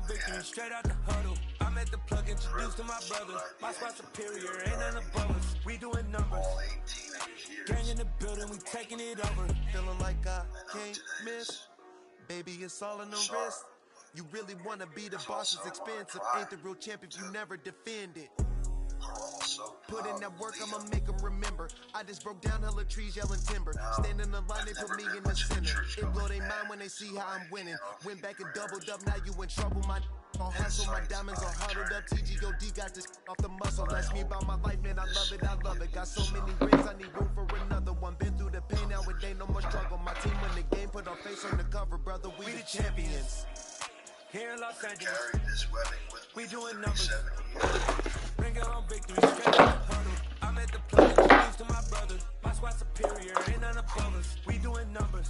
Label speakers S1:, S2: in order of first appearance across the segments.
S1: victory, straight out the huddle. I'm at the plug, introduced to my brothers. My squad superior, ain't none above us. We doing numbers. Gang in the building, we taking it over.
S2: Feeling like I can't miss. Baby, it's all in the wrist. You really wanna be the boss, it's expensive. Ain't the real champ if you never defend it. Put in that work, I'ma make them remember. I just broke down hella trees, yelling timber. Stand in the line, they put me in the center. It blow their mind when they see how I'm winning. Went back and doubled up, now you in trouble. My on hustle, my diamonds are huddled up. TGOD got this off the muscle. Ask me about my life, man, I love it, I love it. Got so many rings, I need room for another one. Been through the pain, now it ain't no more struggle. My team win the game, put our face on the cover, brother. We the champions.
S1: Here in Los Angeles, we doing numbers. Bring it on victory, straight out the huddle. I'm at the plug, introduced to my brothers. My squad superior, ain't none above us. We doing numbers.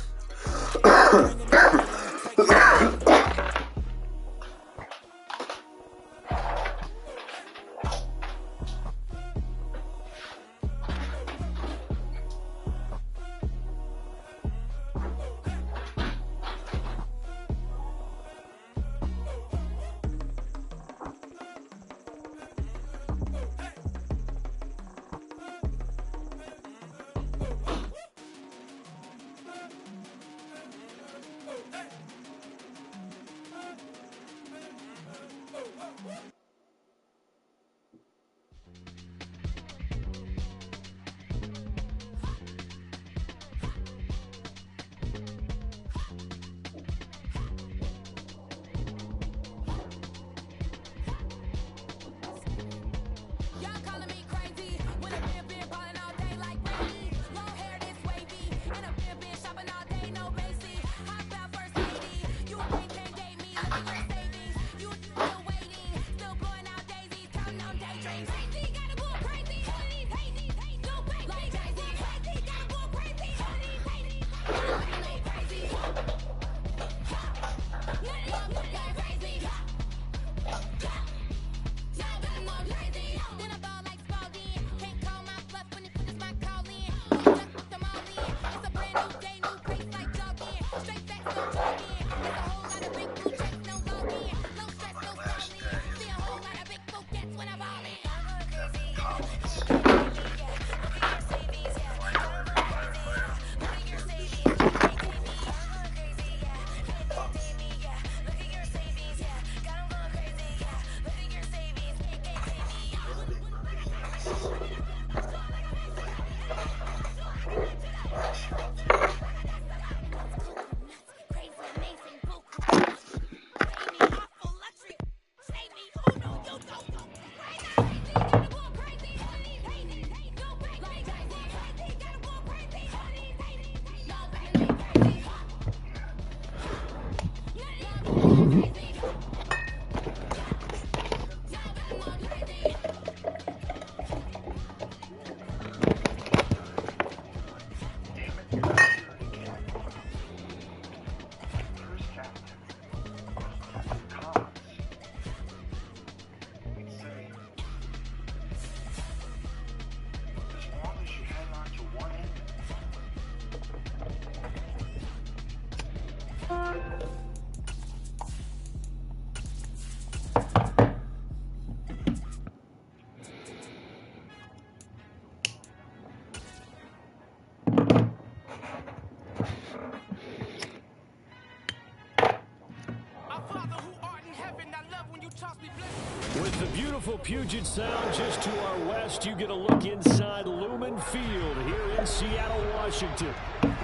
S3: With the beautiful Puget Sound just to our west, you get a look inside Lumen Field here in Seattle, Washington.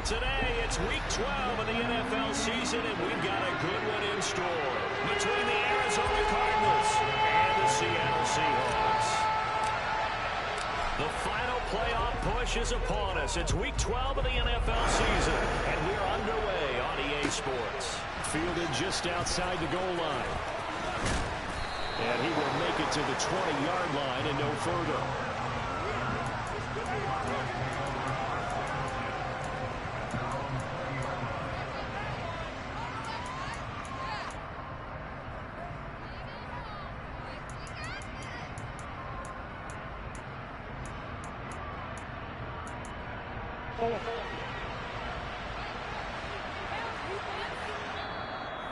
S4: Today, it's Week 12 of the NFL season, and we've got a good one in store between the Arizona Cardinals and the Seattle Seahawks. The final playoff push is upon us. It's Week 12 of the NFL season, and we're underway on EA Sports.
S3: Fielded just outside the goal line. And he will make it to the 20-yard line and no further.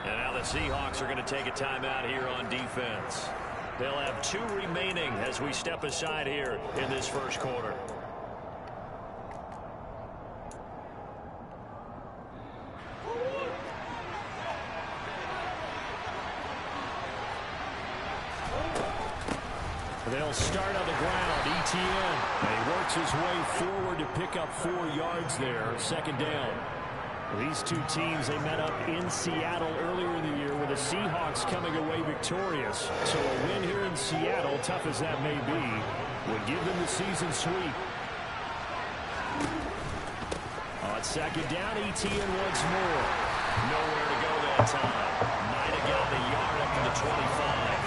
S4: And now the Seahawks are going to take a timeout here on defense. They'll have 2 remaining as we step aside here in this first quarter. They'll start on the ground. Etienne. And he works his way forward to pick up 4 yards there. Second down. These two teams, they met up in Seattle earlier in the year with the Seahawks coming away victorious. So a win here in Seattle, tough as that may be, would give them the season sweep. On second down, Etienne once more. Nowhere to go that time. Might have got the yard up to the 25.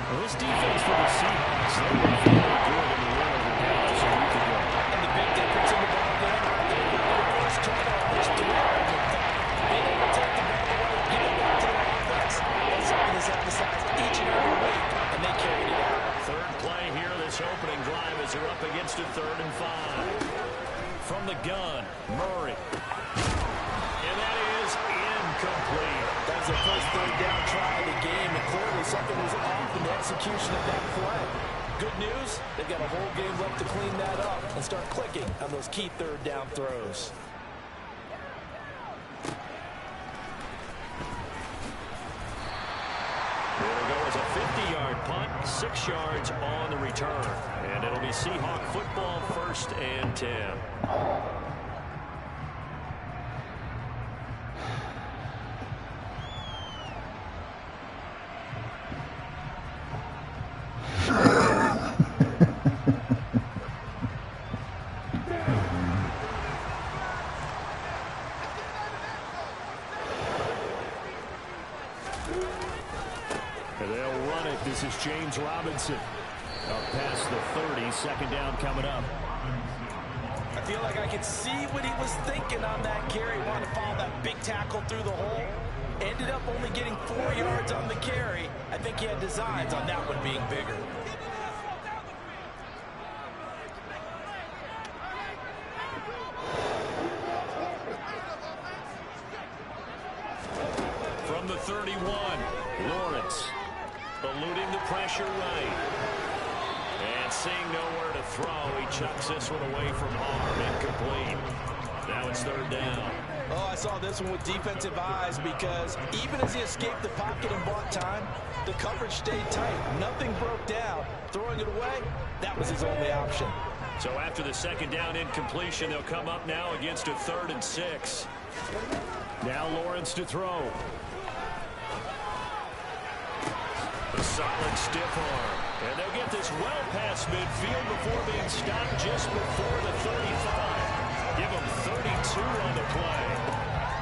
S4: Well, this defense for the Seahawks, they were very good in the win over Dallas a week ago.
S5: And the big difference in the ball game, first turnovers, 3 yards in fact. Being able to take the ball away, give it back to their offense. That's something that's emphasized each and every week, and they carried it out.
S4: Third play here, this opening drive as they're up against a 3rd and 5. From the gun, Murray. And that is incomplete.
S5: That was the first 3rd down try of the game, and clearly something was off in the execution of that play. Good news, they've got a whole game left to clean that up and start clicking on those key 3rd down throws.
S4: It'll go as a 50-yard punt, 6 yards on the return. And it'll be Seahawk football, 1st and 10. This is James Robinson. Up past the 30, 2nd down coming up.
S5: I feel like I could see what he was thinking on that carry. Wanted to follow that big tackle through the hole. Ended up only getting 4 yards on the carry. I think he had designs on that one being bigger.
S4: From the 31, Lawrence. Eluding the pressure right. And seeing nowhere to throw, he chucks this one away from harm. Incomplete. Now it's 3rd down.
S5: Oh, I saw this one with defensive eyes because even as he escaped the pocket and bought time, the coverage stayed tight. Nothing broke down. Throwing it away, that was his only option.
S4: So after the 2nd down incompletion, they'll come up now against a 3rd and 6. Now Lawrence to throw. A solid stiff arm. And they'll get this well past midfield before being stopped just before the 35. Give them 32 on the play.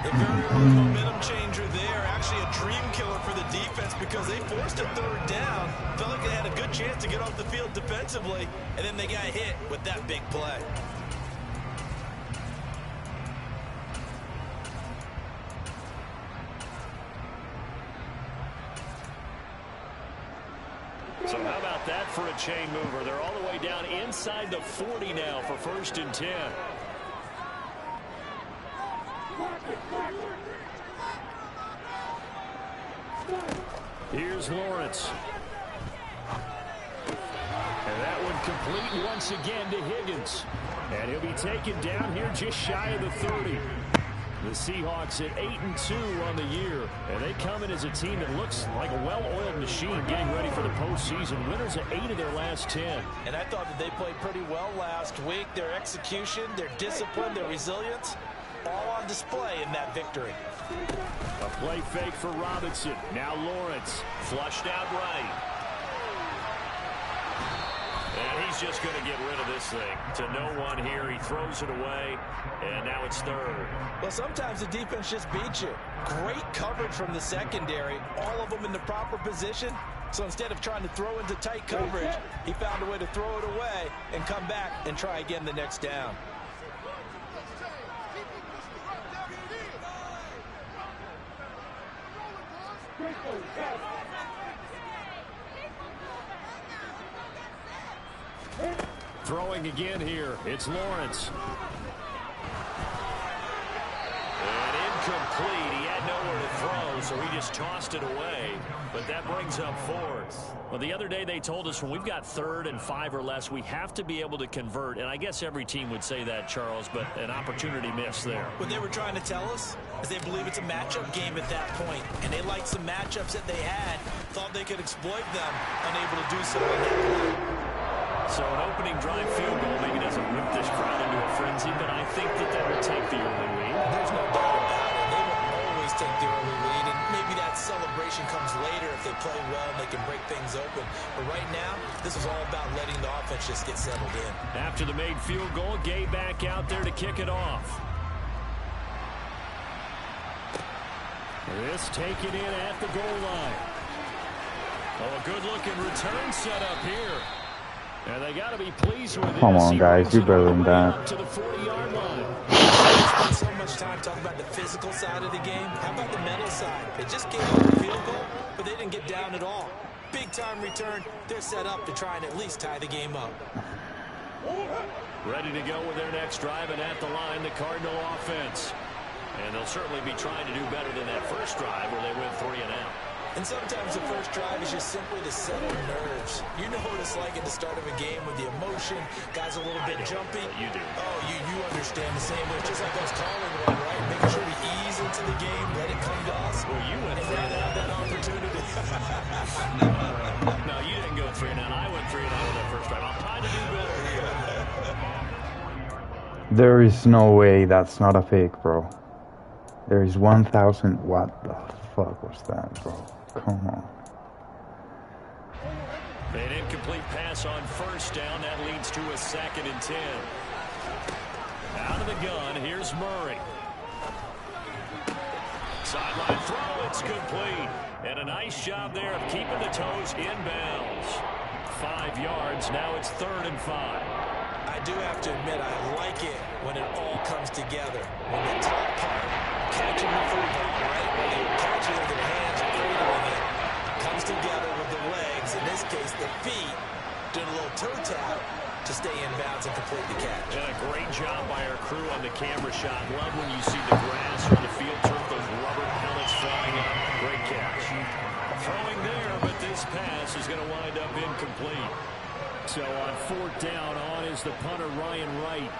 S5: A very early momentum changer there. Actually a dream killer for the defense because they forced a 3rd down. Felt like they had a good chance to get off the field defensively. And then they got hit with that big play.
S4: So how about that for a chain mover? They're all the way down inside the 40 now for 1st and 10. Here's Lawrence. And that one complete once again to Higgins. And he'll be taken down here just shy of the 30. The Seahawks at 8-2 on the year, and they come in as a team that looks like a well-oiled machine getting ready for the postseason. Winners of 8 of their last 10.
S5: And I thought that they played pretty well last week. Their execution, their discipline, their resilience, all on display in that victory.
S4: A play fake for Robinson. Now Lawrence flushed out right. And he's just going to get rid of this thing to no one here. He throws it away, and now it's 3rd.
S5: Well, sometimes the defense just beats you. Great coverage from the secondary, all of them in the proper position. So instead of trying to throw into tight coverage, he found a way to throw it away and come back and try again the next down.
S4: Throwing again here. It's Lawrence. And incomplete. He had nowhere to throw, so he just tossed it away. But that brings up fourth.
S3: Well, the other day they told us when we've got 3rd and 5 or less, we have to be able to convert. And I guess every team would say that, Charles, but an opportunity missed there.
S5: What they were trying to tell us is they believe it's a matchup game at that point, and they liked some matchups that they had, thought they could exploit them, unable to do so on that play.
S3: So an opening drive field goal maybe doesn't whip this crowd into a frenzy, but I think that will take the early lead.
S5: There's no doubt about it. They will always take the early lead, and maybe that celebration comes later if they play well and they can break things open. But right now, this is all about letting the offense just get settled in.
S3: After the made field goal, Gay back out there to kick it off. This taken in at the goal line. Oh, a good-looking return set up here. And they got to be pleased with it.
S6: Come on, guys, do better than that.
S3: To the 40-yard line.
S5: We spent so much time talking about the physical side of the game. How about the mental side? They just gave up a field goal, but they didn't get down at all. Big-time return. They're set up to try and at least tie the game up.
S3: Ready to go with their next drive, and at the line, the Cardinal offense. And they'll certainly be trying to do better than that first drive where they went 3 and out.
S5: And sometimes the first drive is just simply to settle nerves. You know what it's like at the start of a game with the emotion. Guys a little bit jumpy.
S3: You do.
S5: Oh, you understand the same way. It's just like us calling one, right? Making sure we ease into the game, let it come to us.
S3: Well, you went 3 and out.
S5: That opportunity.
S3: No, you didn't go 3 and out. I went 3 and out on that first drive. I'm trying to do better.
S6: There is no way that's not a fake, bro. There is 1,000. What the fuck was that, bro? Come on.
S3: An incomplete pass on first down. That leads to a 2nd and 10. Out of the gun, here's Murray. Sideline throw, it's complete. And a nice job there of keeping the toes in bounds. 5 yards, now it's 3rd and 5.
S5: I do have to admit, I like it when it all comes together. When the top part, catching the football, right? When they catch it with their hands and cradling it, comes together with the legs, in this case, the feet, doing a little toe tap to stay in bounds and complete the catch.
S3: And a great job by our crew on the camera shot. Love when you see the grass or the field turf, those rubber pellets flying up. Great catch. Throwing there, but this pass is going to wind up incomplete. So on 4th down, on is the punter, Ryan Wright.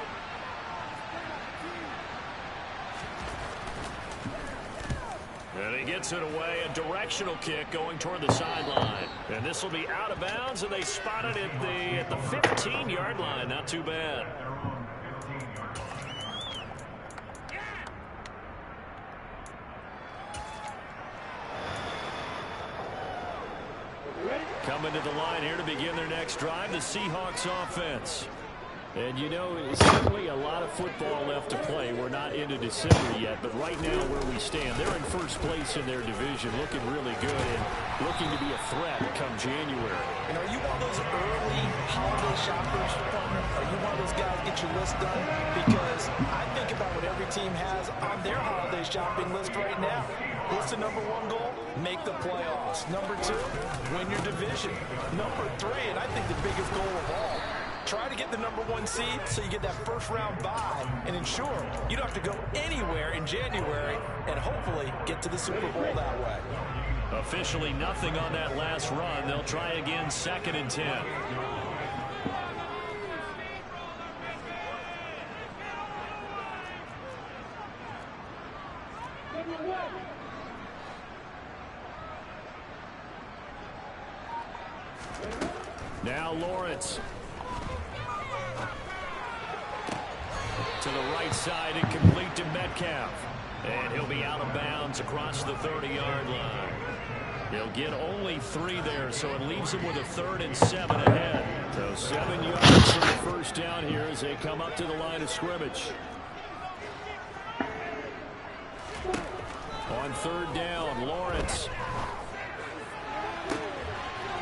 S3: And he gets it away, a directional kick going toward the sideline. And this will be out of bounds, and they spot it at the 15-yard line. Not too bad. Coming to the line here to begin their next drive, the Seahawks offense. And you know, it's certainly a lot of football left to play. We're not into December yet, but right now where we stand, they're in first place in their division, looking really good and looking to be a threat come January.
S5: And are you one of those early holiday shoppers, partner? Are you one of those guys get your list done? Because I think about what every team has on their holiday shopping list right now. What's the #1 goal? Make the playoffs. #2, win your division. #3, and I think the biggest goal of all, try to get the #1 seed so you get that first-round bye and ensure you don't have to go anywhere in January and hopefully get to the Super Bowl that way.
S3: Officially nothing on that last run. They'll try again, 2nd and 10. Now Lawrence. To the right side and complete to Metcalf. And he'll be out of bounds across the 30-yard line. He'll get only 3 there, so it leaves him with a 3rd and 7 ahead. So 7 yards for the first down here as they come up to the line of scrimmage. On 3rd down, Lawrence.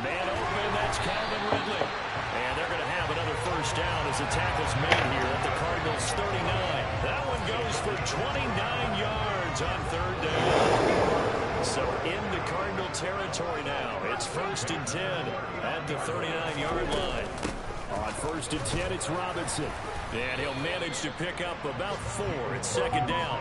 S3: Man open, that's Calvin Ridley. And they're going to have another first down as the tackle's made here at the Cardinals' 39. That one goes for 29 yards on 3rd down. So into Cardinal territory now. It's 1st and 10 at the 39-yard line. On 1st and 10, it's Robinson. And he'll manage to pick up about 4 at 2nd down.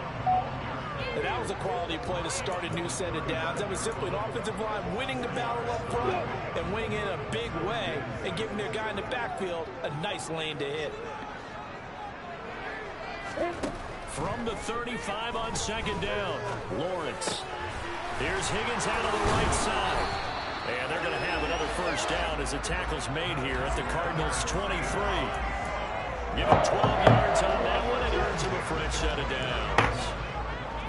S5: And that was a quality play to start a new set of downs. That was simply an offensive line winning the battle up front and winning in a big way and giving their guy in the backfield a nice lane to hit.
S3: From the 35 on second down, Lawrence. Here's Higgins out of the right side. And they're going to have another first down as the tackle's made here at the Cardinals' 23. Give him 12 yards on that one. It earns him a fresh set of downs.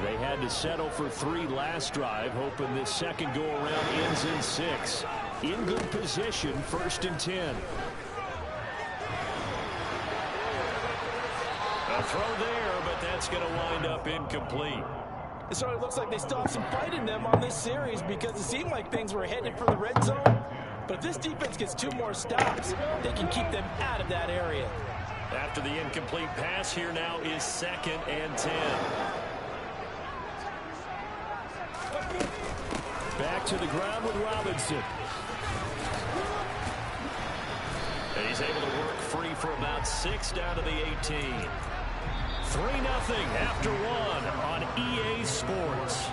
S3: They had to settle for 3 last drive, hoping this second go-around ends in 6. In good position, 1st and 10. A throw there, but that's going to wind up incomplete.
S5: It sort of looks like they still have some fight in them on this series because it seemed like things were headed for the red zone. But if this defense gets 2 more stops, they can keep them out of that area.
S3: After the incomplete pass, here now is 2nd and 10. Back to the ground with Robinson. And he's able to work free for about 6 down to the 18. 3-0 after 1 on EA Sports.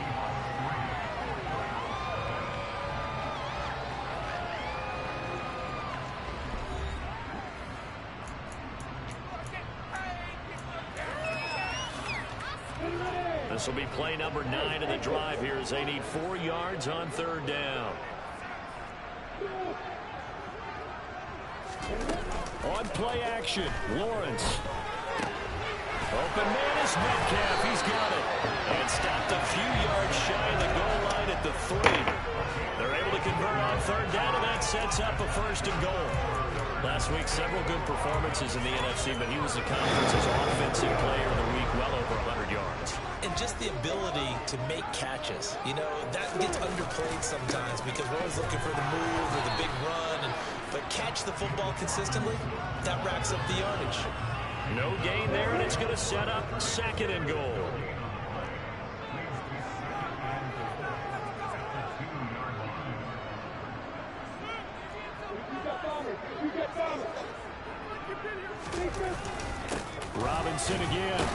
S3: This will be play number 9 of the drive here as they need 4 yards on 3rd down. On play action, Lawrence. Open man is Metcalf. He's got it. And stopped a few yards shy of the goal line at the 3. They're able to convert on 3rd down, and that sets up a 1st and goal. Last week, several good performances in the NFC, but he was the conference's offensive player of the week, well over 100 yards.
S5: And just the ability to make catches. You know, that gets underplayed sometimes because we're always looking for the move or the big run. But catch the football consistently, that racks up the yardage.
S3: No gain there, and it's going to set up 2nd and goal. Robinson again.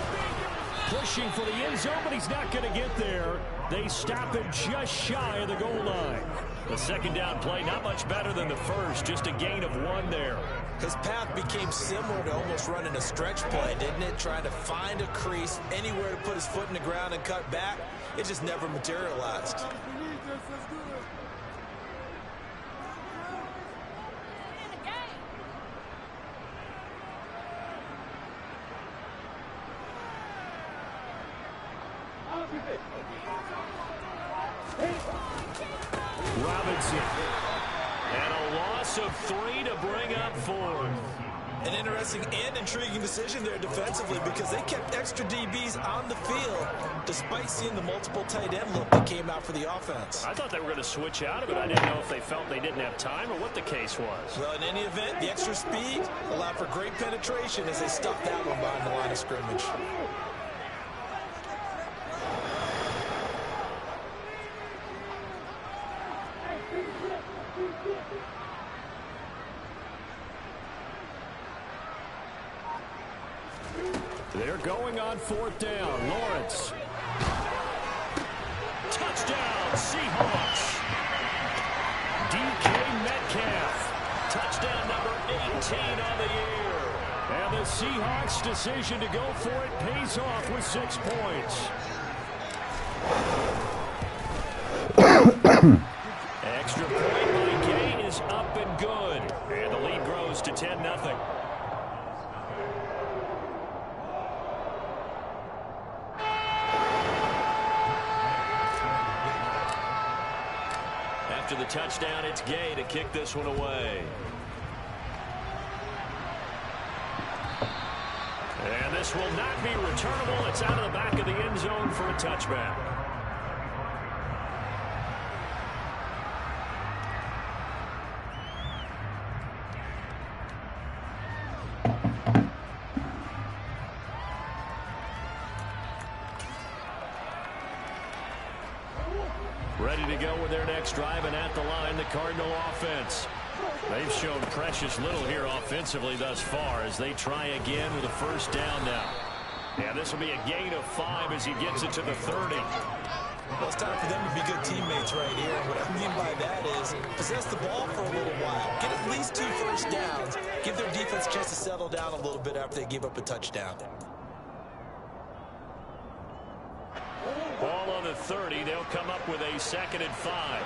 S3: Pushing for the end zone, but he's not going to get there. They stop him just shy of the goal line. The 2nd down play, not much better than the first, just a gain of 1 there.
S5: His path became similar to almost running a stretch play, didn't it? Trying to find a crease, anywhere to put his foot in the ground and cut back. It just never materialized.
S3: Robinson. And a loss of 3 to bring up 4.
S5: An interesting and intriguing decision there defensively because they kept extra DBs on the field despite seeing the multiple tight end look that came out for the offense.
S3: I thought they were going to switch out of it. I didn't know if they felt they didn't have time or what the case was.
S5: Well, in any event, the extra speed allowed for great penetration as they stuffed that one behind the line of scrimmage.
S3: They're going on 4th down. Lawrence. Touchdown, Seahawks. DK Metcalf. Touchdown number 18 on the year. And the Seahawks' decision to go for it pays off with 6 points. Extra point by Gay is up and good. And the lead grows to 10-0. After the touchdown, it's Gay to kick this one away. And this will not be returnable. It's out of the back of the end zone for a touchback. Ready to go with their next drive, and at the line, the Cardinal offense. They've shown precious little here offensively thus far as they try again with a 1st down now.
S4: Yeah, this will be a gain of 5 as he gets it to the 30.
S5: Well, it's time for them to be good teammates right here. And what I mean by that is possess the ball for a little while. Get at least 2 first downs. Give their defense a chance to settle down a little bit after they give up a touchdown.
S4: Ball on the 30. They'll come up with a 2nd and 5.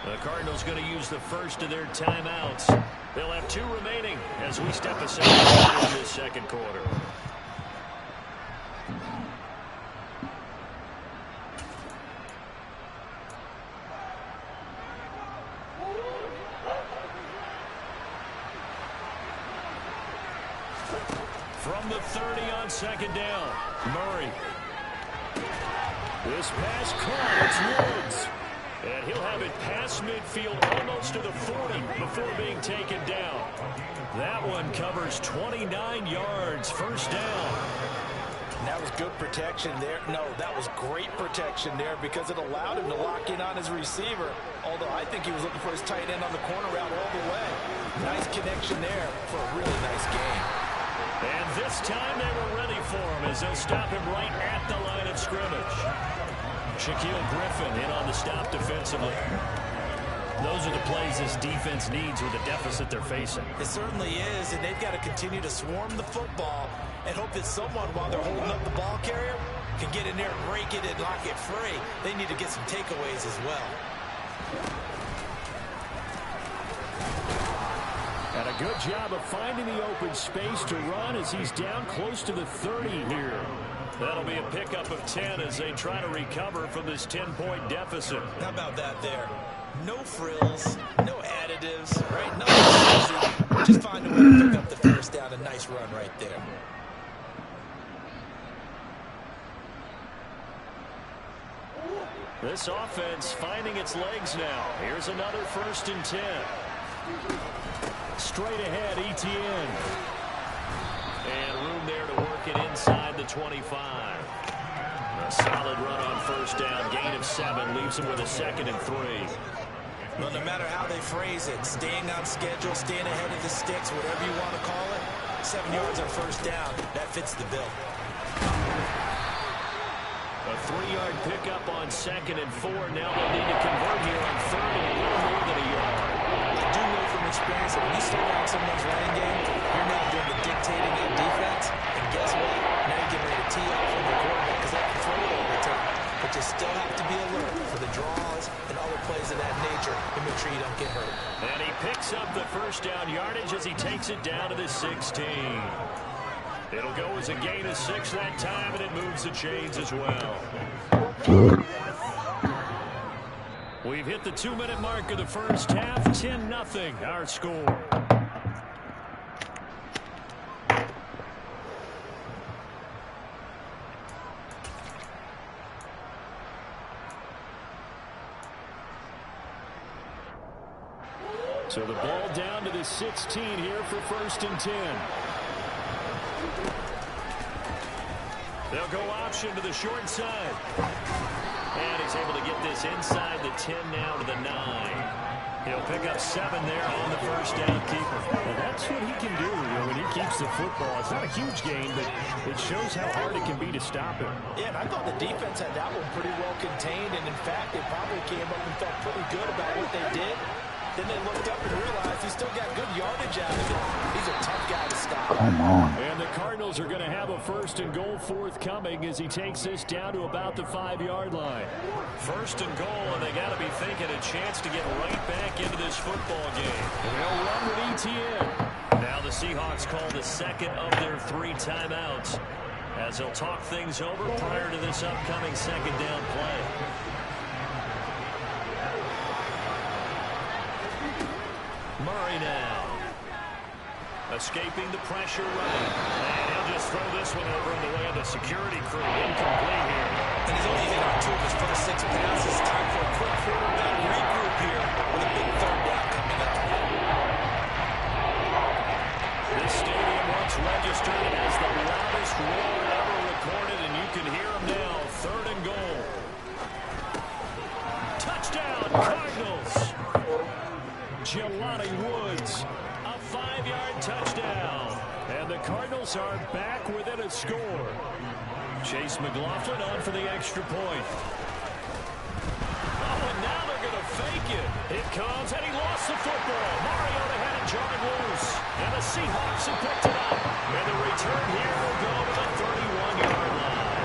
S4: The Cardinals going to use the first of their timeouts. They'll have 2 remaining as we step aside in this 2nd quarter. From the 30 on 2nd down, Murray. This pass caught. It's Woods. And he'll have it past midfield almost to the 40 before being taken down. That one covers 29 yards. First down.
S5: And that was good protection there. No, that was great protection there because it allowed him to lock in on his receiver. Although I think he was looking for his tight end on the corner route all the way. Nice connection there for a really nice game.
S4: And this time they were ready for him as they'll stop him right at the line of scrimmage. Shaquille Griffin in on the stop defensively. Those are the plays this defense needs with the deficit they're facing.
S5: It certainly is, and they've got to continue to swarm the football and hope that someone, while they're holding up the ball carrier, can get in there and rake it and lock it free. They need to get some takeaways as well.
S4: And a good job of finding the open space to run as he's down close to the 30 here. That'll be a pickup of 10 as they try to recover from this 10-point deficit.
S5: How about that there? No frills, no additives, right? No easy. Just find a way to pick up the first down. A nice run right there.
S4: This offense finding its legs now. Here's another 1st and 10. Straight ahead, Etienne. And room there to work it inside the 25. A solid run on 1st down. Gain of 7 leaves him with a 2nd and 3.
S5: Well, no matter how they phrase it, staying on schedule, staying ahead of the sticks, whatever you want to call it, 7 yards on 1st down, that fits the bill.
S4: A 3-yard pickup on 2nd and 4. Now they'll need to convert here on 3rd and a little more than a yard.
S5: I do know from experience that when you slow down someone's running game, you're now doing the dictating in defense. And guess what? Now you're getting ready to tee off from the quarterback because they can throw it all the time. But you still have to be alert for the draws and other plays of that nature to make sure you don't get hurt.
S4: And he picks up the 1st down yardage as he takes it down to the 16. It'll go as a gain of 6 that time, and it moves the chains as well. We've hit the 2-minute mark of the first half. 10-0 our score. So the ball down to the 16 here for 1st and 10. They'll go option to the short side. And he's able to get this inside the 10 now to the 9. He'll pick up 7 there on the 1st down keeper.
S3: And that's what he can do, when he keeps the football. It's not a huge gain, but it shows how hard it can be to stop him.
S5: Yeah, and I thought the defense had that one pretty well contained. And, in fact, they probably came up and felt pretty good about what they did. Then they looked up and realized he still got good yardage out of it. He's a tough guy to stop.
S6: Come on.
S4: And the Cardinals are going to have a 1st and goal forthcoming as he takes this down to about the 5-yard line. 1st and goal, and they got to be thinking a chance to get right back into this football game. And they'll run with Etienne. Now the Seahawks call the 2nd of their 3 timeouts as they'll talk things over prior to this upcoming 2nd down play. Murray now. Escaping the pressure running. And he'll just throw this one over in the way of the security crew. Incomplete here.
S5: And he's only hit on 2 of his first 6 passes. Time for a quick quarterback regroup here with a big 3rd down coming up.
S4: This stadium once registered as the loudest roar ever recorded, and you can hear him now. 3rd and goal. Touchdown, Cardinals. Jelani Woods, a 5-yard
S3: score. Chase McLaughlin on for the extra point. Oh, and now they're going to fake it. It comes, and he lost the football. Mariota had it jarred loose, and the Seahawks have picked it up. And the return here will go to the 31-yard line.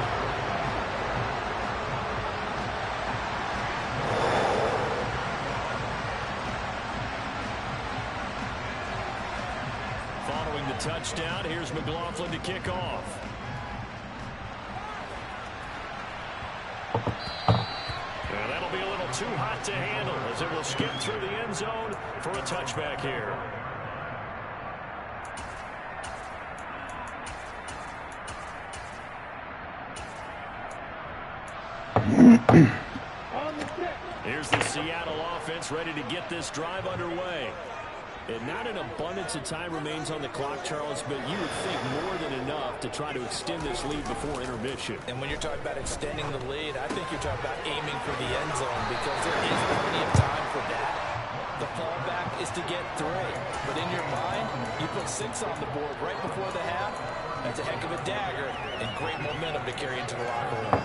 S3: Following the touchdown, here's McLaughlin to kick off. And that'll be a little too hot to handle as it will skip through the end zone for a touchback here. Here's the Seattle offense ready to get this drive underway. And not an abundance of time remains on the clock, Charles, but you would think more than enough to try to extend this lead before intermission.
S5: And when you're talking about extending the lead, I think you're talking about aiming for the end zone because there is plenty of time for that. The fallback is to get 3. But in your mind, you put 6 on the board right before the half. That's a heck of a dagger and great momentum to carry into the locker room.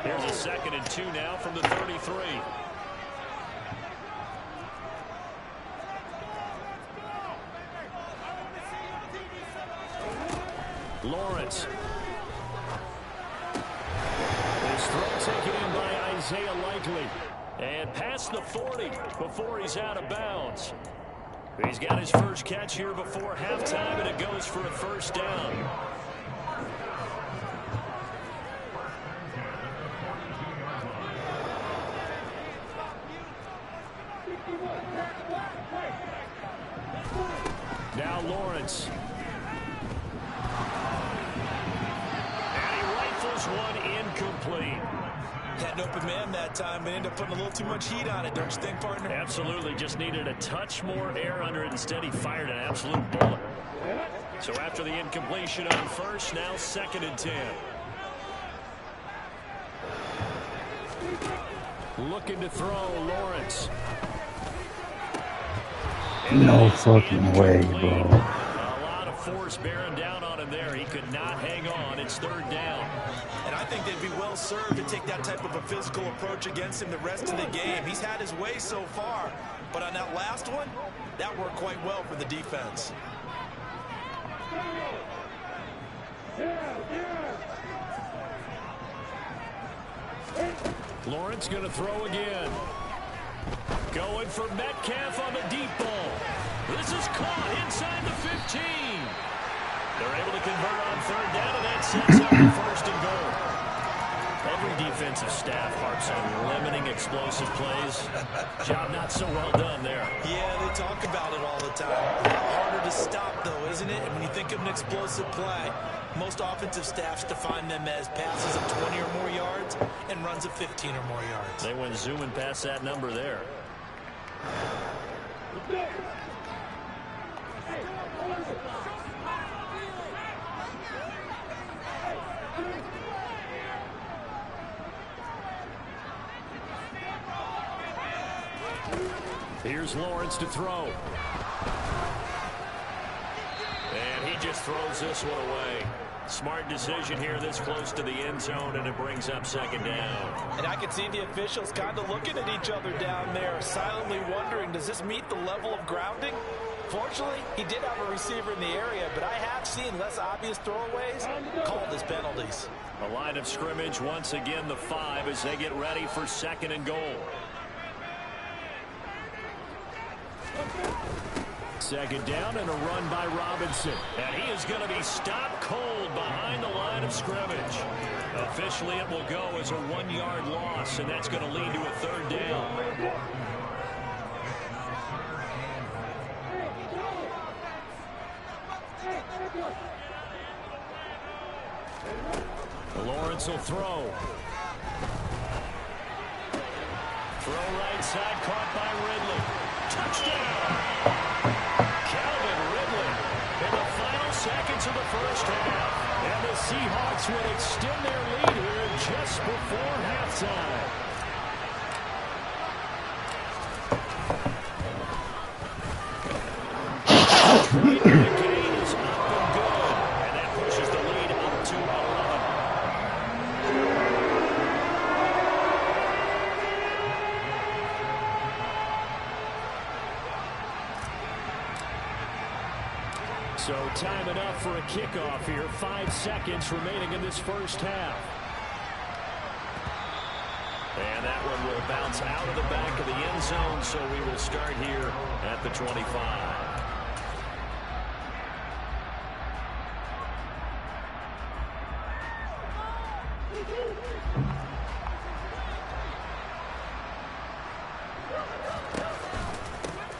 S3: Here's a 2nd and 2 now from the 33. Lawrence. His throw taken in by Isaiah Likely. And past the 40 before he's out of bounds. He's got his first catch here before halftime, and it goes for a first down. Now Lawrence. And he rifles one incomplete.
S5: Had an open man that time, but ended up putting a little too much heat on it, don't you think, partner?
S3: Absolutely. Just needed a touch more air under it. Instead, he fired an absolute bullet. So after the incompletion on first, now 2nd and 10. Looking to throw, Lawrence.
S6: No fucking way, bro.
S3: A lot of force bearing down on him there. He could not hang on. It's 3rd down.
S5: And I think they'd be well served to take that type of a physical approach against him the rest of the game. He's had his way so far, but on that last one, that worked quite well for the defense.
S3: Lawrence going to throw again. Going for Metcalf on the deep ball. This is caught inside the 15. They're able to convert on 3rd down, and that sets up the 1st and goal. Every defensive staff harps on limiting explosive plays. Job not so well done there.
S5: Yeah, they talk about it all the time. A lot harder to stop, though, isn't it? And when you think of an explosive play, most offensive staffs define them as passes of 20 or more yards and runs of 15 or more yards.
S3: They went zooming past that number there. Here's Lawrence to throw. And he just throws this one away. Smart decision here this close to the end zone, and it brings up 2nd down.
S5: And I can see the officials kind of looking at each other down there, silently wondering, does this meet the level of grounding? Fortunately, he did have a receiver in the area, but I have seen less obvious throwaways called as penalties.
S3: A line of scrimmage once again, the 5, as they get ready for 2nd and goal. 2nd down and a run by Robinson. And he is going to be stopped cold behind the line of scrimmage. Officially, it will go as a 1-yard loss, and that's going to lead to a 3rd down. Lawrence will throw. Throw right side, caught by Ridley. Touchdown! Calvin Ridley in the final seconds of the first half. And the Seahawks will extend their lead here just before halftime. The gain is up and good. And that pushes the So time enough for a kickoff here. 5 seconds remaining in this first half. And that one will bounce out of the back of the end zone, so we will start here at the 25.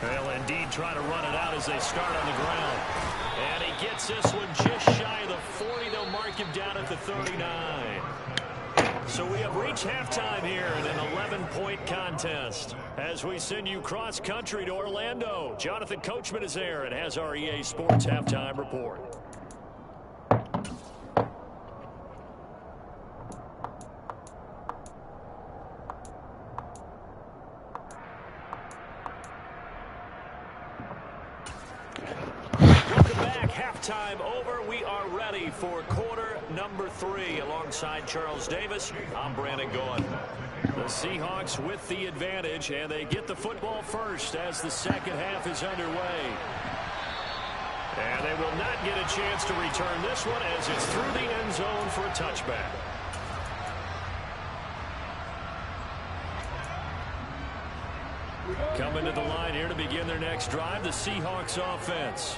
S3: They'll indeed try to run it out as they start on the ground. And he gets this one just shy of the 40. They'll mark him down at the 39. So we have reached halftime here in an 11-point contest. As we send you cross-country to Orlando, Jonathan Coachman is there and has our EA Sports halftime report. Halftime over. We are ready for quarter number 3. Alongside Charles Davis, I'm Brandon Gaudin. The Seahawks with the advantage, and they get the football first as the second half is underway. And they will not get a chance to return this one as it's through the end zone for a touchback. Coming to the line here to begin their next drive, the Seahawks offense.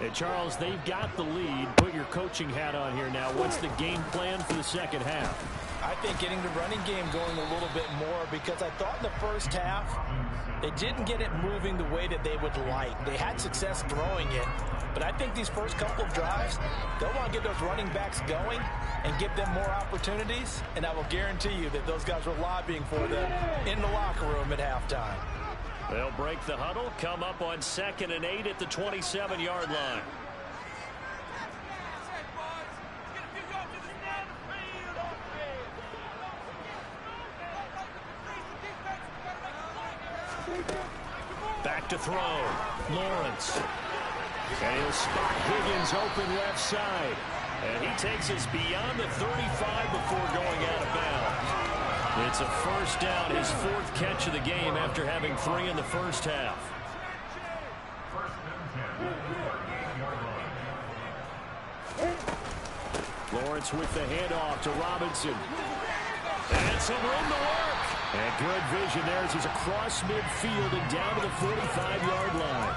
S3: And Charles, they've got the lead. Put your coaching hat on here now. What's the game plan for the second half?
S5: I think getting the running game going a little bit more, because I thought in the first half they didn't get it moving the way that they would like. They had success throwing it, but I think these first couple of drives, they'll want to get those running backs going and give them more opportunities, and I will guarantee you that those guys were lobbying for them in the locker room at halftime.
S3: They'll break the huddle, come up on 2nd and 8 at the 27-yard line. Back to throw. Lawrence. And he'll spot Higgins open left side. And he takes us beyond the 35 before going out of bounds. It's a first down, his 4th catch of the game after having 3 in the first half. Lawrence with the handoff to Robinson. And some room to work. And good vision there as he's across midfield and down to the 45-yard line.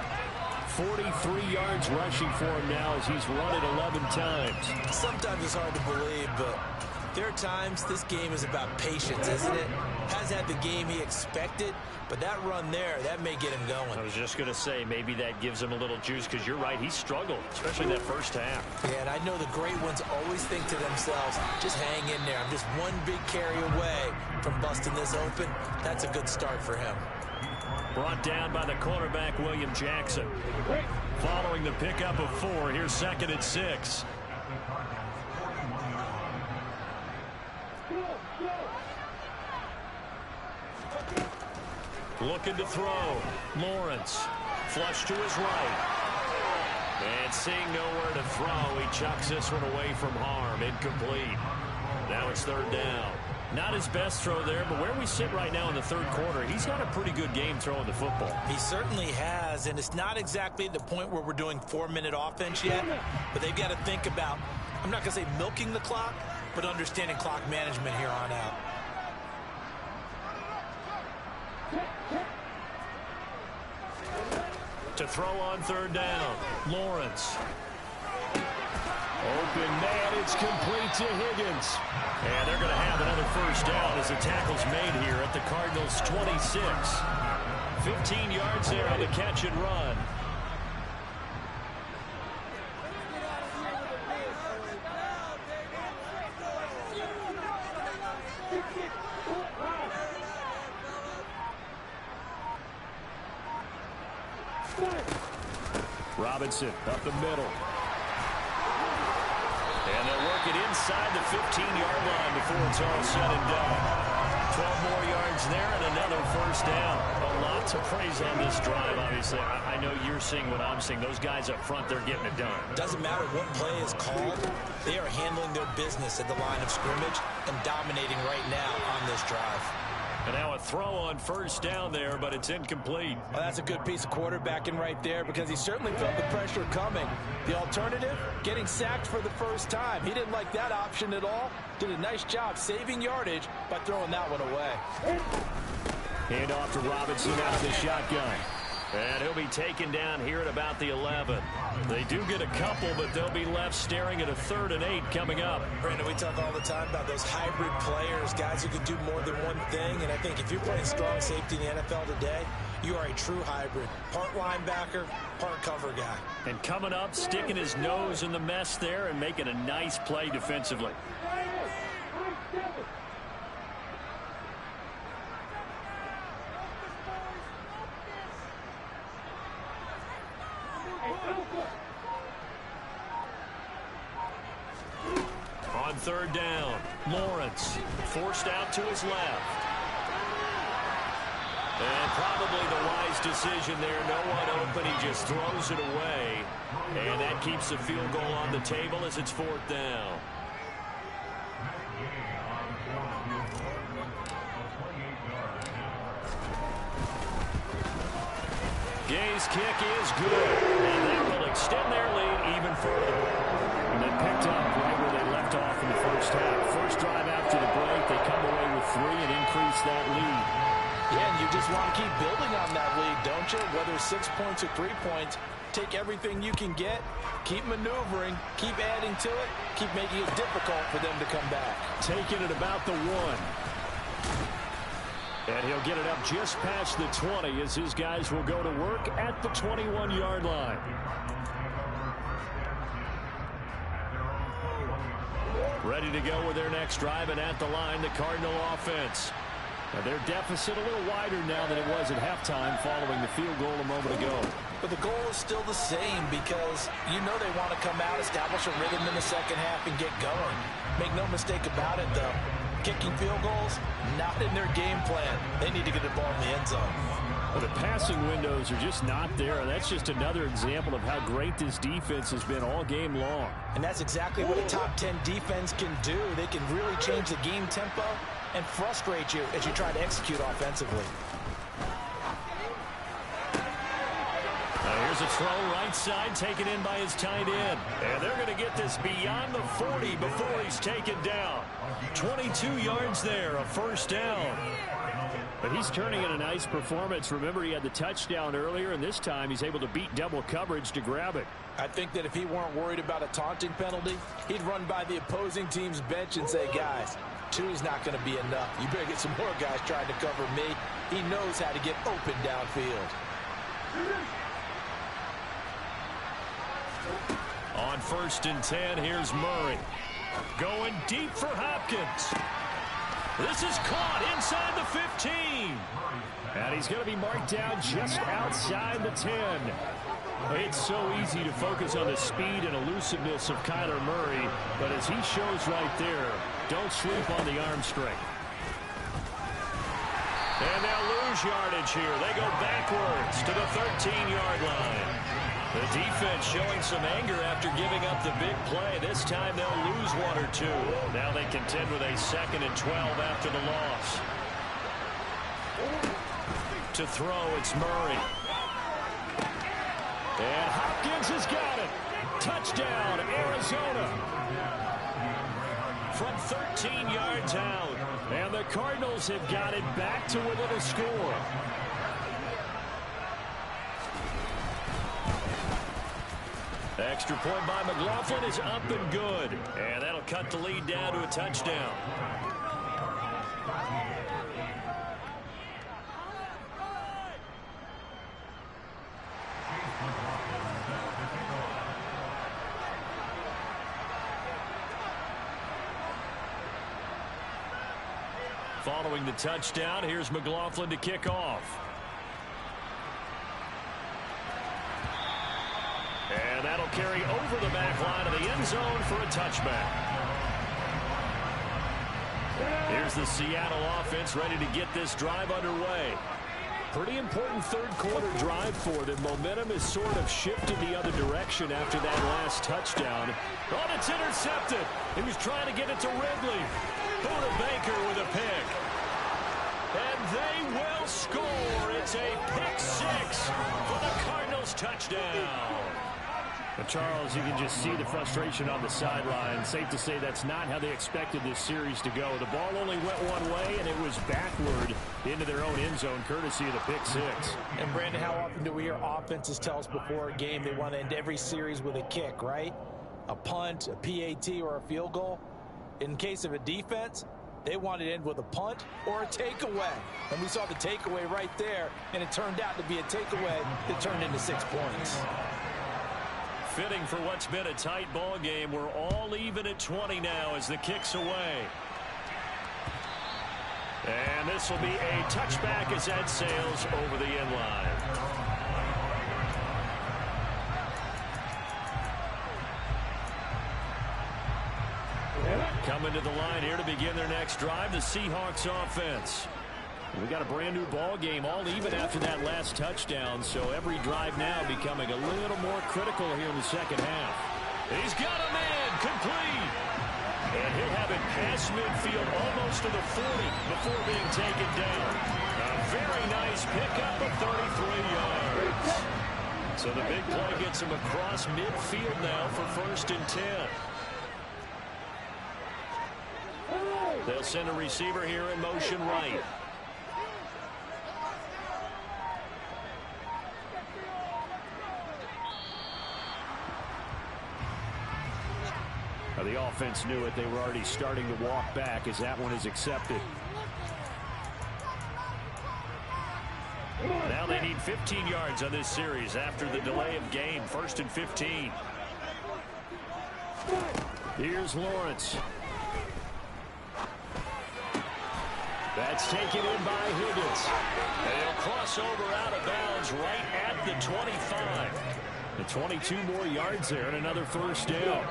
S3: 43 yards rushing for him now as he's run it 11 times.
S5: Sometimes it's hard to believe, but there are times this game is about patience, isn't it? Hasn't had the game he expected, but that run there, that may get him going.
S3: I was just going to say, maybe that gives him a little juice, because you're right, he struggled, especially that first half.
S5: Yeah, and I know the great ones always think to themselves, just hang in there. I'm just one big carry away from busting this open. That's a good start for him.
S3: Brought down by the cornerback, William Jackson. Following the pickup of 4, here's 2nd and 6. Looking to throw. Lawrence. Flush to his right. And seeing nowhere to throw, he chucks this one away from harm. Incomplete. Now it's 3rd down. Not his best throw there, but where we sit right now in the 3rd quarter, he's had a pretty good game throwing the football.
S5: He certainly has, and it's not exactly the point where we're doing 4-minute offense yet, but they've got to think about, I'm not going to say milking the clock, but understanding clock management here on out.
S3: To throw on 3rd down, Lawrence. Open man, it's complete to Higgins. And they're going to have another first down as the tackle's made here at the Cardinals' 26. 15 yards there on the catch and run. Robinson up the middle. And they'll work it inside the 15-yard line before it's all said and done. 12 more yards there and another first down. A lot to praise on this drive, obviously. I know you're seeing what I'm seeing. Those guys up front, they're getting it done.
S5: Doesn't matter what play is called. They are handling their business at the line of scrimmage and dominating right now on this drive.
S4: And now a throw on first down there, but it's incomplete.
S5: Well, that's a good piece of quarterbacking right there because he certainly felt the pressure coming. The alternative, getting sacked for the first time. He didn't like that option at all. Did a nice job saving yardage by throwing that one away.
S4: Hand off to Robinson out of the shotgun. And he'll be taken down here at about the 11. They do get a couple, but they'll be left staring at a 3rd and 8 coming up.
S5: Brandon, we talk all the time about those hybrid players, guys who can do more than one thing. And I think if you're playing strong safety in the NFL today, you are a true hybrid. Part linebacker, part cover guy.
S4: And coming up, sticking his nose in the mess there and making a nice play defensively. On 3rd down, Lawrence forced out to his left. And probably the wise decision there. No one open. He just throws it away. And that keeps the field goal on the table as it's 4th down. Gay's kick is good. And that will extend their lead even further. And they picked up right where they left off in the first half. First drive after the break, they come away with 3 and increase that lead.
S5: Yeah, and you just want to keep building on that lead, don't you? Whether it's 6 points or 3 points, take everything you can get, keep maneuvering, keep adding to it, keep making it difficult for them to come back.
S4: Taking it about the 1. And he'll get it up just past the 20 as his guys will go to work at the 21-yard line. Ready to go with their next drive, and at the line, the Cardinal offense. Now their deficit a little wider now than it was at halftime following the field goal a moment ago.
S5: But the goal is still the same because you know they want to come out, establish a rhythm in the second half, and get going. Make no mistake about it, though. Kicking field goals, not in their game plan. They need to get the ball in the end zone.
S4: Well, the passing windows are just not there. That's just another example of how great this defense has been all game long.
S5: And that's exactly what a top 10 defense can do. They can really change the game tempo and frustrate you as you try to execute offensively.
S4: Now here's a throw right side taken in by his tight end. And they're going to get this beyond the 40 before he's taken down. 22 yards there, a first down. But he's turning in a nice performance. Remember, he had the touchdown earlier, and this time he's able to beat double coverage to grab it.
S5: I think that if he weren't worried about a taunting penalty, he'd run by the opposing team's bench and say, guys, 2 is not going to be enough. You better get some more guys trying to cover me. He knows how to get open downfield.
S4: On 1st and 10, here's Murray. Going deep for Hopkins. This is caught inside the 15. And he's going to be marked down just outside the 10. It's so easy to focus on the speed and elusiveness of Kyler Murray, but as he shows right there, don't sleep on the arm strength. And they'll lose yardage here. They go backwards to the 13-yard line. The defense showing some anger after giving up the big play. This time they'll lose 1 or 2. Now they contend with a 2nd and 12 after the loss. To throw, it's Murray. And Hopkins has got it. Touchdown, Arizona. From 13 yards out. And the Cardinals have got it back to within a score. Extra point by McLaughlin is up and good. And that'll cut the lead down to a touchdown. Following the touchdown, here's McLaughlin to kick off. And that'll carry over the back line of the end zone for a touchback. Here's the Seattle offense ready to get this drive underway. Pretty important third quarter drive for them. Momentum is sort of shifted the other direction after that last touchdown. Oh, it's intercepted. He was trying to get it to Ridley. Buda Baker with a pick. And they will score. It's a pick six for the Cardinals touchdown.
S3: But Charles, you can just see the frustration on the sideline. Safe to say that's not how they expected this series to go. The ball only went one way, and it was backward into their own end zone, courtesy of the pick six.
S5: And, Brandon, how often do we hear offenses tell us before a game they want to end every series with a kick, right? A punt, a PAT, or a field goal. In case of a defense, they wanted to end with a punt or a takeaway. And we saw the takeaway right there, and it turned out to be a takeaway that turned into 6 points.
S4: Fitting for what's been a tight ball game. We're all even at 20 now as the kick's away. And this will be a touchback as that sails over the end line. Coming to the line here to begin their next drive, the Seahawks offense. We got a brand new ball game, all even after that last touchdown, so every drive now becoming a little more critical here in the second half. He's got a man, complete. And he'll have it past midfield almost to the 40 before being taken down. A very nice pickup of 33 yards. So the big play gets him across midfield now for 1st and 10. They'll send a receiver here in motion right. Now the offense knew it. They were already starting to walk back as that one is accepted. Now they need 15 yards on this series after the delay of game. 1st and 15. Here's Lawrence. That's taken in by Higgins. And he'll cross over out of bounds right at the 25. The 22 more yards there and another 1st down.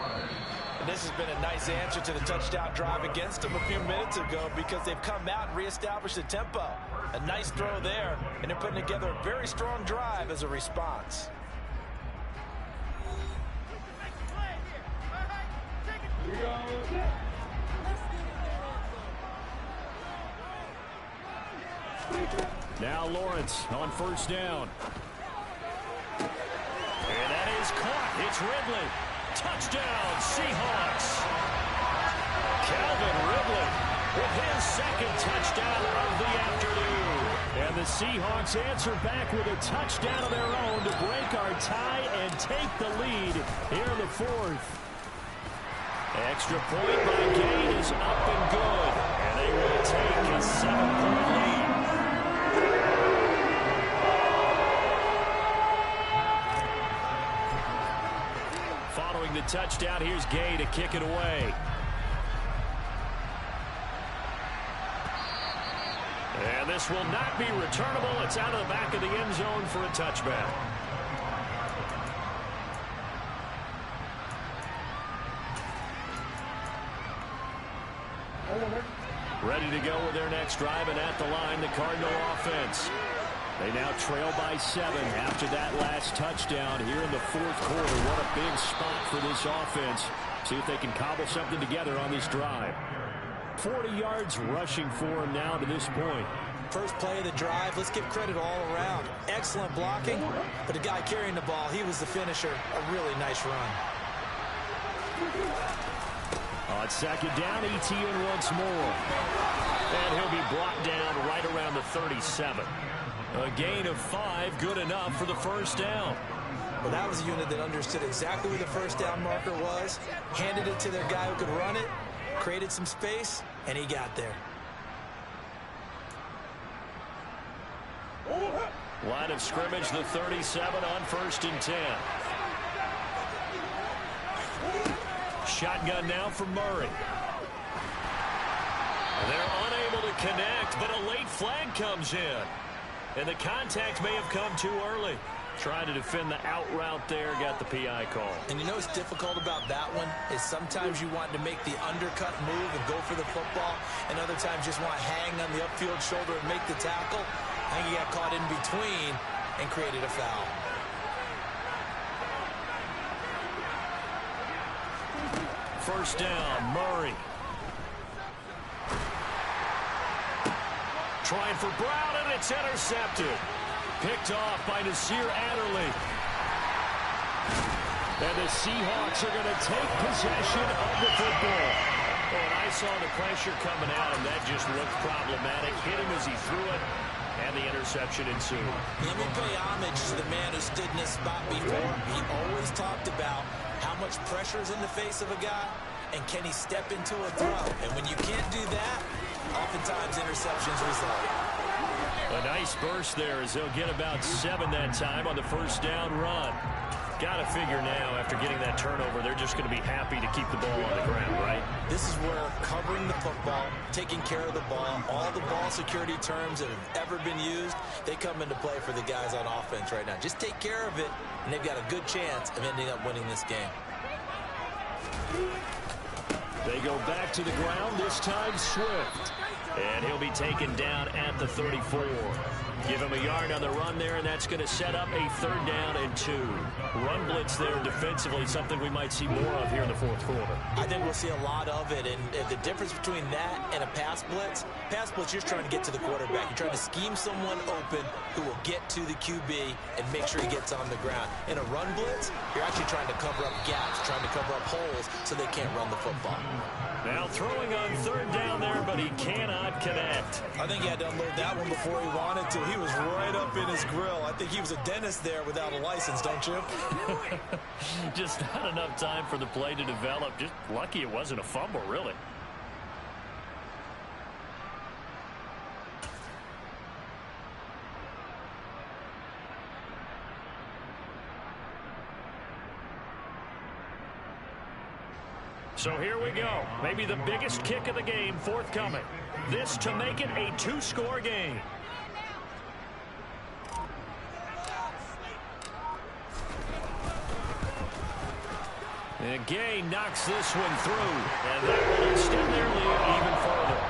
S5: And this has been a nice answer to the touchdown drive against them a few minutes ago because they've come out and reestablished the tempo. A nice throw there, and they're putting together a very strong drive as a response.
S4: Now Lawrence on 1st down. And that is caught. It's Ridley. Touchdown, Seahawks. Calvin Ridley with his 2nd touchdown of the afternoon. And the Seahawks answer back with a touchdown of their own to break our tie and take the lead here in the 4th. Extra point by Gay is up and good. And they will take a 7-point lead. Following the touchdown, here's Gay to kick it away. And this will not be returnable. It's out of the back of the end zone for a touchback. Ready to go with their next drive, and at the line, the Cardinal offense. They now trail by 7 after that last touchdown here in the 4th quarter. What a big spot for this offense. See if they can cobble something together on this drive. 40 yards rushing for him now to this point.
S5: First play of the drive, let's give credit all around. Excellent blocking, but the guy carrying the ball, he was the finisher. A really nice run.
S4: On 2nd down, Etienne once more. And he'll be brought down right around the 37. A gain of 5, good enough for the 1st down.
S5: Well, that was a unit that understood exactly where the 1st down marker was, handed it to their guy who could run it, created some space, and he got there.
S4: Line of scrimmage, the 37 on 1st and 10. Shotgun now for Murray. They're unable to connect, but a late flag comes in. And the contact may have come too early. Trying to defend the out route there, got the PI call.
S5: And you know what's difficult about that one is sometimes you want to make the undercut move and go for the football, and other times just want to hang on the upfield shoulder and make the tackle. I think he got caught in between and created a foul. First down, Murray.
S4: Trying for Brown, and it's intercepted. Picked off by Nasir Adderley. And the Seahawks are going to take possession of the football. And I saw the pressure coming out, and that just looked problematic. Hit him as he threw it, and the interception ensued.
S5: Let me pay homage to the man who stood in this spot before. He always talked about how much pressure is in the face of a guy, and can he step into a throw. And when you can't do that, oftentimes interceptions result.
S4: A nice burst there as they'll get about 7 that time on the first down run. Got to figure now, after getting that turnover, they're just going to be happy to keep the ball on the ground, right?
S5: This is where covering the football, taking care of the ball, all the ball security terms that have ever been used, they come into play for the guys on offense right now. Just take care of it, and they've got a good chance of ending up winning this game.
S4: They go back to the ground, this time Swift. And he'll be taken down at the 34. Give him a yard on the run there, and that's going to set up a 3rd down and 2. Run blitz there defensively, something we might see more of here in the 4th quarter.
S5: I think we'll see a lot of it, and the difference between that and a pass blitz, you're trying to get to the quarterback. You're trying to scheme someone open who will get to the QB and make sure he gets on the ground. In a run blitz, you're actually trying to cover up gaps, trying to cover up holes so they can't run the football.
S4: Now throwing on 3rd down there, but he cannot connect.
S5: I think he had to unload that one before he wanted to. He was right up in his grill. I think he was a dentist there without a license, don't you?
S4: Just not enough time for the play to develop. Just lucky it wasn't a fumble, really. So here we go. Maybe the biggest kick of the game forthcoming. This to make it a 2-score game. And Gay knocks this one through. And that will extend their lead even further.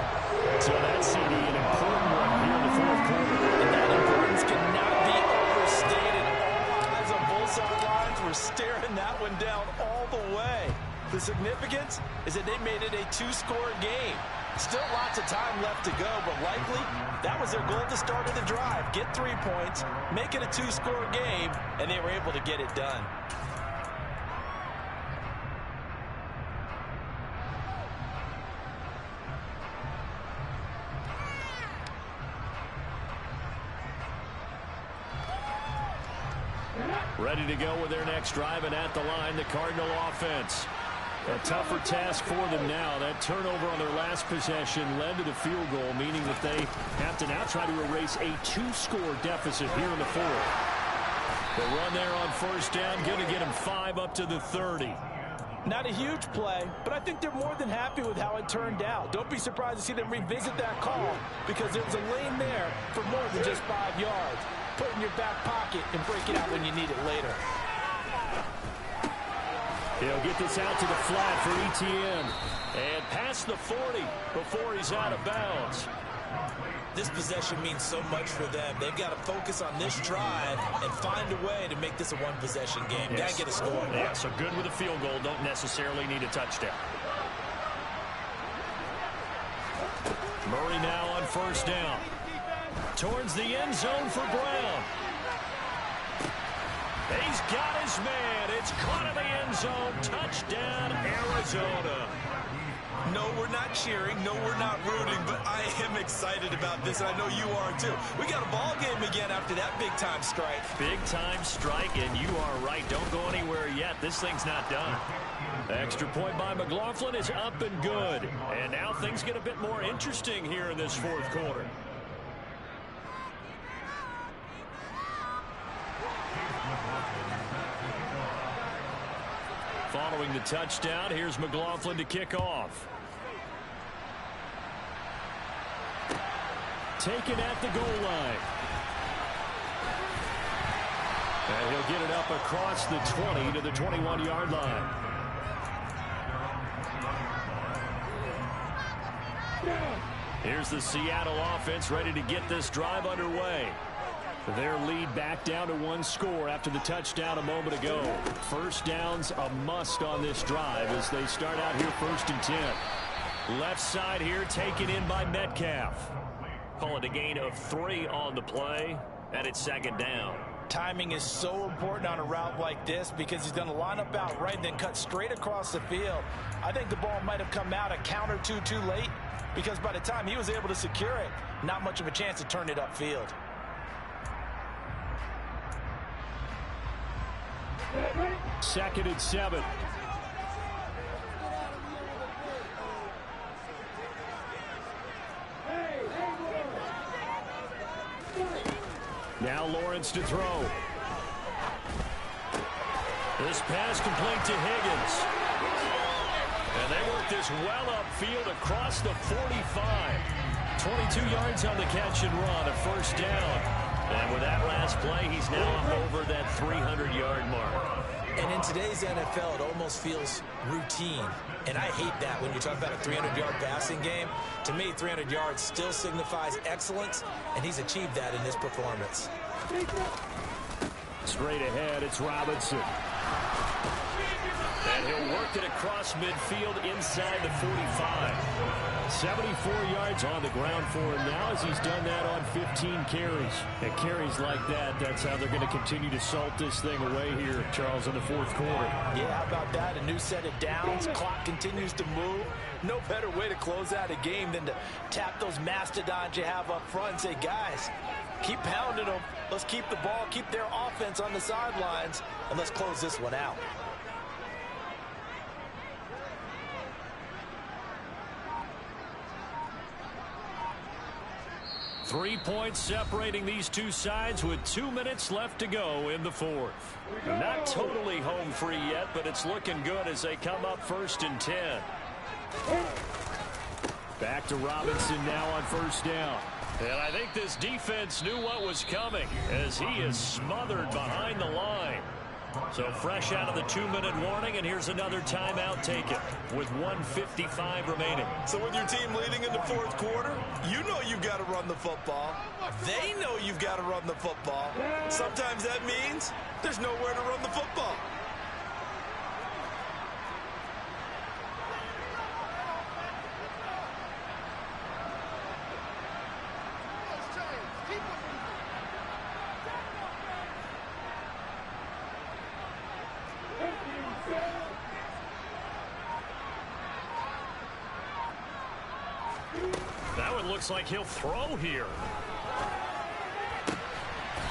S4: So that's CD, an important one here in the 4th quarter.
S5: And that importance cannot be overstated. All eyes on both sidelines were staring that one down all the way. The significance is that they made it a 2-score game. Still lots of time left to go, but likely that was their goal at the start of the drive. Get 3 points, make it a 2-score game, and they were able to get it done.
S4: Ready to go with their next drive, and at the line, the Cardinal offense. A tougher task for them now. That turnover on their last possession led to the field goal, meaning that they have to now try to erase a 2-score deficit here in the 4th. The run there on 1st down, going to get them 5 up to the 30.
S5: Not a huge play, but I think they're more than happy with how it turned out. Don't be surprised to see them revisit that call, because there's a lane there for more than just 5 yards. Put it in your back pocket and break it out when you need it later.
S4: He'll get this out to the flat for Etienne. And past the 40 before he's out of bounds.
S5: This possession means so much for them. They've got to focus on this drive and find a way to make this a 1-possession game.
S4: Yes.
S5: Got to get a score.
S4: Yeah, so good with a field goal. Don't necessarily need a touchdown. Murray now on 1st down. Towards the end zone for Brown. He's got his man. It's caught in the end zone. Touchdown, Arizona.
S5: No, we're not cheering. No, we're not rooting, but I am excited about this, and I know you are too. We got a ball game again after that big-time strike.
S4: Big-time strike, and you are right. Don't go anywhere yet. This thing's not done. Extra point by McLaughlin is up and good. And now things get a bit more interesting here in this 4th quarter. Following the touchdown, here's McLaughlin to kick off. Taken at the goal line. And he'll get it up across the 20 to the 21-yard line. Here's the Seattle offense ready to get this drive underway. Their lead back down to 1 score after the touchdown a moment ago. 1st down's a must on this drive as they start out here 1st and 10. Left side here taken in by Metcalf. Call it a gain of 3 on the play, and it's second down.
S5: Timing is so important on a route like this because he's going to line up out right and then cut straight across the field. I think the ball might have come out a count or two too late because by the time he was able to secure it, not much of a chance to turn it upfield.
S3: Second and 7. Now Lawrence to throw.
S4: This pass complete to Higgins. And they work this well upfield across the 45. 22 yards on the catch and run, a first down. And with that last play, he's now over that 300-yard mark.
S5: And in today's NFL, it almost feels routine. And I hate that when you talk about a 300-yard passing game. To me, 300 yards still signifies excellence, and he's achieved that in this performance.
S3: Straight ahead, it's Robinson.
S4: And he'll work it across midfield inside the 45.
S3: 74 yards on the ground for him now as he's done that on 15 carries. And carries like that, that's how they're going to continue to salt this thing away here, Charles, in the fourth quarter.
S5: Yeah, how about that? A new set of downs. Clock continues to move. No better way to close out a game than to tap those mastodons you have up front and say, guys, keep pounding them. Let's keep the ball, keep their offense on the sidelines, and let's close this one out.
S4: Three points separating these two sides with 2 minutes left to go in the fourth. Not totally home free yet, but it's looking good as they come up 1st and 10.
S3: Back to Robinson now on first down.
S4: And I think this defense knew what was coming as he is smothered behind the line. So fresh out of the 2-minute warning, and here's another timeout taken with 1:55 remaining.
S5: So with your team leading in the fourth quarter, you know you've got to run the football. They know you've got to run the football. Sometimes that means there's nowhere to run the football.
S4: That one looks like he'll throw here.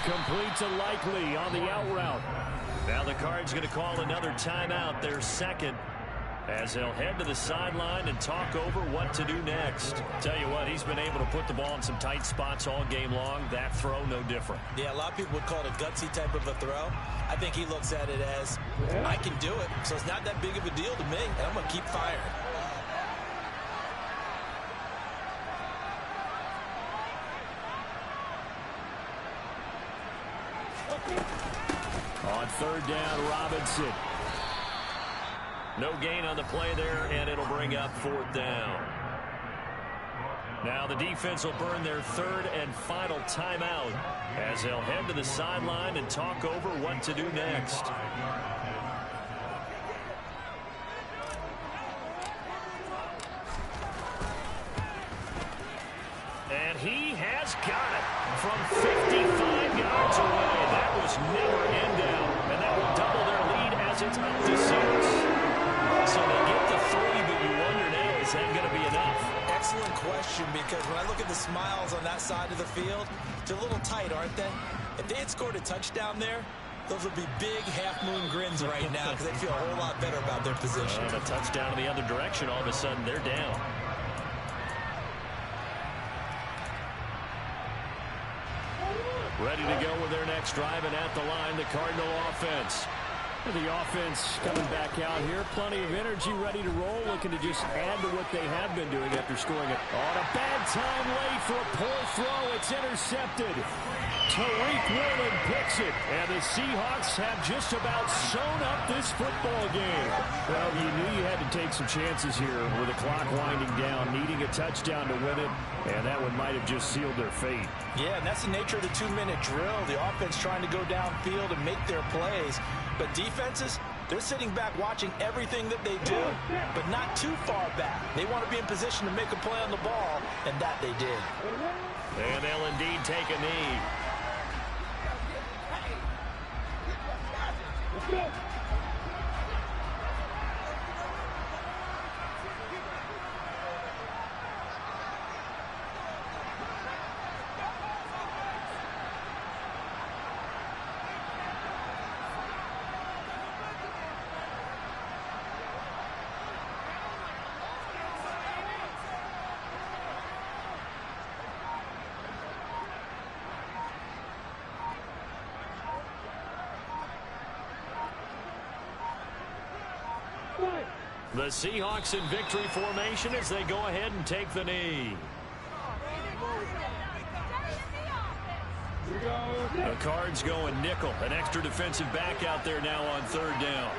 S3: Complete to Likely on the out route.
S4: Now the Cards going to call another timeout, their second, as they'll head to the sideline and talk over what to do next. Tell you what, he's been able to put the ball in some tight spots all game long. That throw, no different.
S5: Yeah, a lot of people would call it a gutsy type of a throw. I think he looks at it as, I can do it, so it's not that big of a deal to me, and I'm going to keep firing.
S3: On third down, Robinson.
S4: No gain on the play there, and it'll bring up 4th down. Now the defense will burn their third and final timeout as they'll head to the sideline and talk over what to do next. And he has got it from 55 yards away. That was never in down, and that will double their lead as it's up to 6. So they get the 3, but you wonder now, is that going to be enough?
S5: Excellent question, because when I look at the smiles on that side of the field, they're a little tight, aren't they? If they had scored a touchdown there, those would be big half-moon grins right now because they'd feel a whole lot better about their position.
S4: And a touchdown in the other direction, all of a sudden they're down. Ready to go with their next drive, and at the line, the Cardinal offense.
S3: The offense coming back out here. Plenty of energy, ready to roll, looking to just add to what they have been doing after scoring it. On a bad time late for a poor throw. It's intercepted. Tariq Woolen picks it, and the Seahawks have just about sewn up this football game. Well, you knew you had to take some chances here with the clock winding down, needing a touchdown to win it, and that one might have just sealed their fate.
S5: Yeah, and that's the nature of the 2-minute drill. The offense trying to go downfield and make their plays. But defenses, They're sitting back watching everything that they do, but not too far back. They want to be in position to make a play on the ball, and that they did.
S3: And they'll indeed take a knee.
S1: Let's go.
S3: The Seahawks in victory formation as they go ahead and take the knee. The Cards going nickel. An extra defensive back out there now on third down.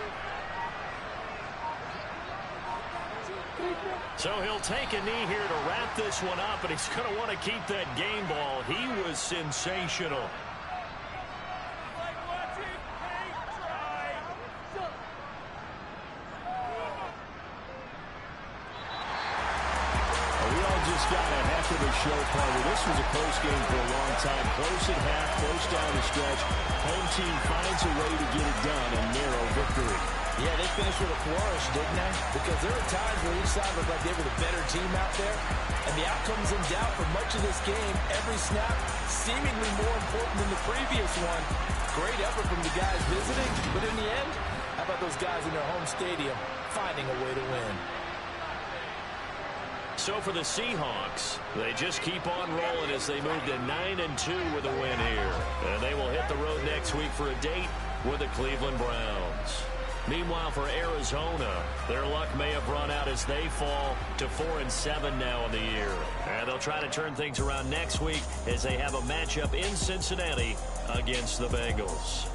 S3: So he'll take a knee here to wrap this one up, and he's going to want to keep that game ball. He was sensational.
S4: Got a heck of a show, partner. This was a close game for a long time. Close at half, close down the stretch. Home team finds a way to get it done, a narrow victory.
S5: Yeah, they finished with a flourish, didn't they? Because there were times where each side looked like they were the better team out there. And the outcome's in doubt for much of this game. Every snap seemingly more important than the previous one. Great effort from the guys visiting. But in the end, how about those guys in their home stadium finding a way to win?
S3: So for the Seahawks, they just keep on rolling as they move to 9-2 with a win here. And they will hit the road next week for a date with the Cleveland Browns. Meanwhile, for Arizona, their luck may have run out as they fall to 4-7 now in the year. And they'll try to turn things around next week as they have a matchup in Cincinnati against the Bengals.